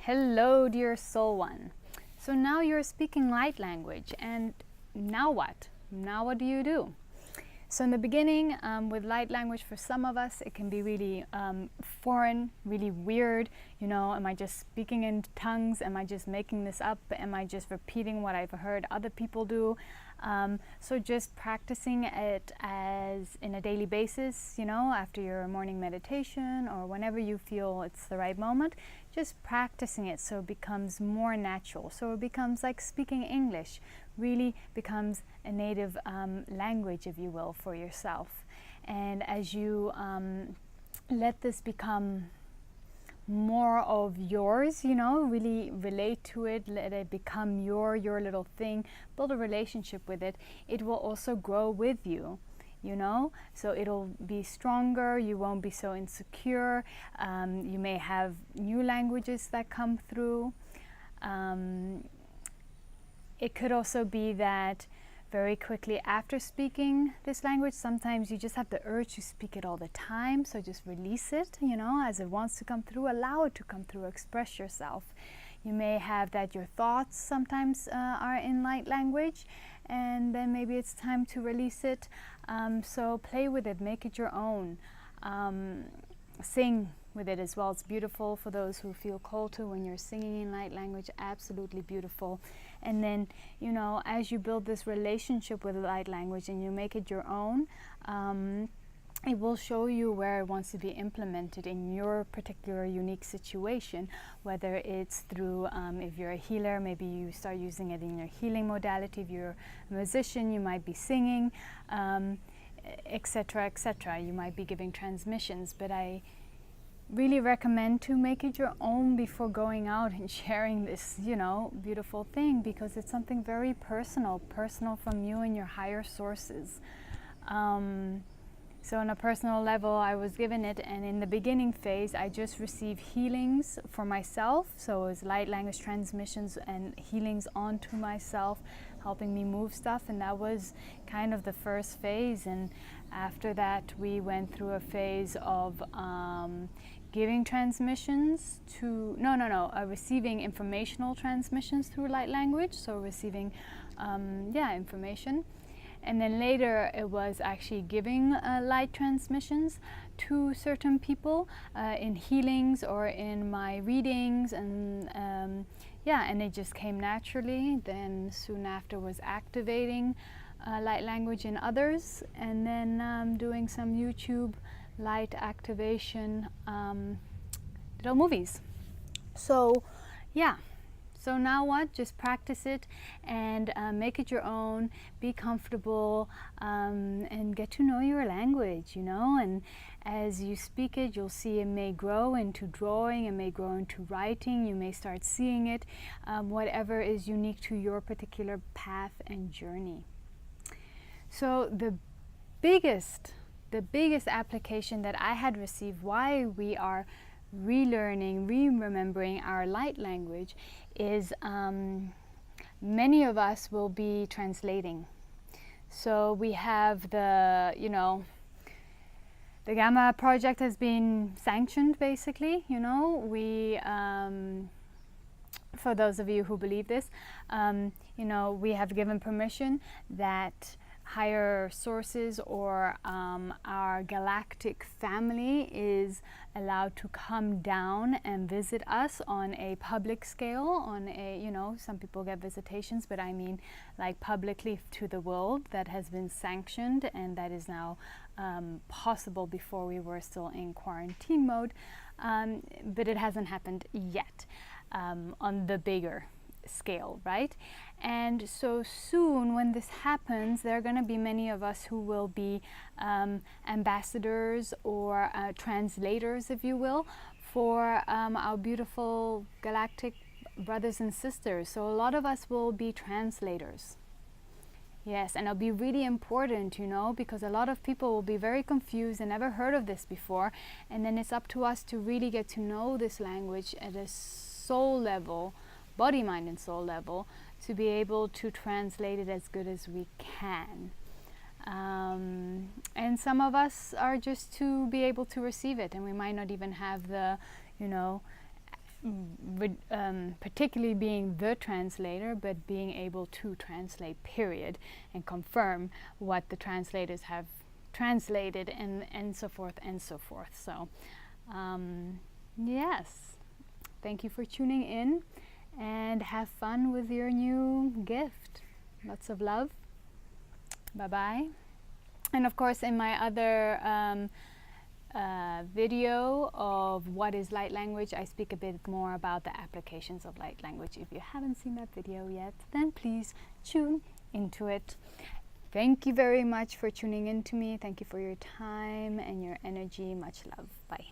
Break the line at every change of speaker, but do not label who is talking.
Hello, dear soul one. So now you're speaking light language, and now what? Now what do you do? So in the beginning, with light language, for some of us, it can be really foreign, really weird. You know, am I just speaking in tongues? Am I just making this up? Am I just repeating what I've heard other people do? So just practicing it as in a daily basis, you know, after your morning meditation or whenever you feel it's the right moment, just practicing it so it becomes more natural. So it becomes like speaking English, really becomes a native language, if you will, for yourself. And as you let this become more of yours, you know, really relate to it, let it become your little thing, build a relationship with it, it will also grow with you, you know, so it'll be stronger, you won't be so insecure, you may have new languages that come through. It could also be that very quickly after speaking this language, sometimes you just have the urge to speak it all the time, so just release it, you know, as it wants to come through, allow it to come through, express yourself. You may have that your thoughts sometimes are in light language, and then maybe it's time to release it, so play with it, make it your own. Sing with it as well. It's beautiful for those who feel called to when you're singing in light language, absolutely beautiful. And then, you know, as you build this relationship with light language and you make it your own, it will show you where it wants to be implemented in your particular unique situation, whether it's through, if you're a healer, maybe you start using it in your healing modality. If you're a musician, you might be singing, etc., etc. You might be giving transmissions, but I really recommend to make it your own before going out and sharing this, you know, beautiful thing, because it's something very personal from you and your higher sources. So on a personal level, I was given it, and in the beginning phase, I just received healings for myself. So it was light language transmissions and healings onto myself, helping me move stuff, and that was kind of the first phase. And after that, we went through a phase of giving transmissions to, receiving informational transmissions through light language, so receiving, information. And then later it was actually giving light transmissions to certain people in healings or in my readings, and and it just came naturally. Then soon after was activating light language in others, and then doing some YouTube light activation little movies. So so now what? Just practice it and make it your own, be comfortable, and get to know your language, you know, and as you speak it, you'll see it may grow into drawing, it may grow into writing, you may start seeing it, whatever is unique to your particular path and journey. So the biggest application that I had received, why we are relearning, remembering our light language, is many of us will be translating. So we have the, you know, the Gamma project has been sanctioned, basically, you know, we for those of you who believe this, you know, we have given permission that higher sources or our galactic family is allowed to come down and visit us on a public scale, on a, you know, some people get visitations, but I mean like publicly to the world. That has been sanctioned, and that is now possible. Before we were still in quarantine mode, but it hasn't happened yet on the bigger scale, right? And so soon, when this happens, there are going to be many of us who will be ambassadors or translators, if you will, for our beautiful galactic brothers and sisters. So a lot of us will be translators. Yes, and it'll be really important, you know, because a lot of people will be very confused and never heard of this before, and then it's up to us to really get to know this language at a soul level, body, mind, and soul level, to be able to translate it as good as we can. And some of us are just to be able to receive it, and we might not even have the, you know, particularly being the translator, but being able to translate, period, and confirm what the translators have translated, and so forth and so forth. So yes, thank you for tuning in, and have fun with your new gift. Lots of love. Bye bye. And of course, in my other video of what is light language, I speak a bit more about the applications of light language. If you haven't seen that video yet, then please tune into it. Thank you very much for tuning in to me. Thank you for your time and your energy. Much love. Bye.